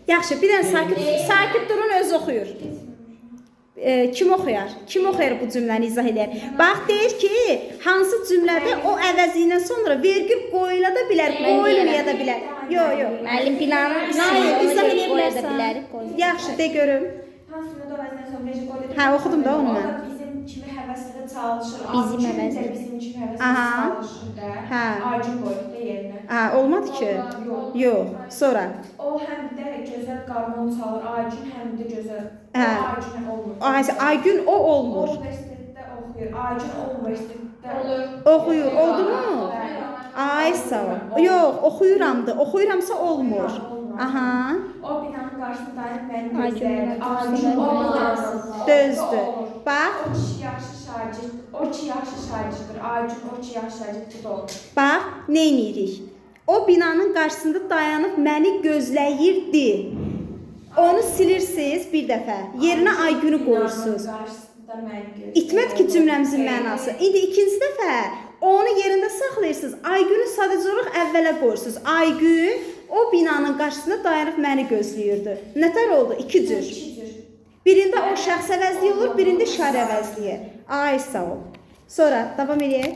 Yaxşı, bir dənə sakit durun, öz oxuyur. Kim oxuyar? Kim oxuyar bu cümləni izah edər? Bax, deyir ki, hansı cümlədə o əvəzindən sonra vergül qoyula da bilər, qoyulmaya da bilər. Yox. Müəllim binanın izah edə qoya da bilərsən. bilərik. Yaxşı, de görüm. Hansı cümlədə o əvəzindən sonra vergül qoyula da bilər? Hə, oxudum da onu mən. O da bizim kimi həvəslə çalışır. Bizim Acun həvəslə. də bizim kimi həvəslə Aha. çalışır da. Hə. Acun qoydu da yerinə. Hə, olmadı ki. Yox. Sonra. O həm də gözəl qarmon çalır. Acun həm də gözəl. Hə. Acun olmur. Aygün o O olmur. universitetdə oxuyur. Acun o universitetdə olur. Oxuyur, oldu mu? Ay, sağ ol. Yox, oxuyuramdı. Oxuyuramsa olmur. Aha. O binanın qarşısında dayanıb məni Acun gözləyir. qarşısında Acun olmaz. Düzdür. Bax, O kişi yaxşı şagird. O ki yaxşı şagirddir. Acun o ki yaxşı şagirddir da olur. bax, nə edirik? O binanın qarşısında dayanıb məni gözləyirdi. Onu silirsiniz bir dəfə. Yerinə Aygünü qoyursunuz. Binanın qarşısında məni gözləyir. İtmədi ki cümləmizin mənası. İndi ikinci dəfə onu yerində saxlayırsınız. Aygünü sadəcə olaraq əvvələ qoyursunuz. Aygün o binanın qarşısında dayanıb məni gözləyirdi. Nətər oldu? İki cür. İki cür. Birində o şəxs əvəzliyi olur, birində şər əvəzliyi. Ay, sağ ol. Sonra davam edək.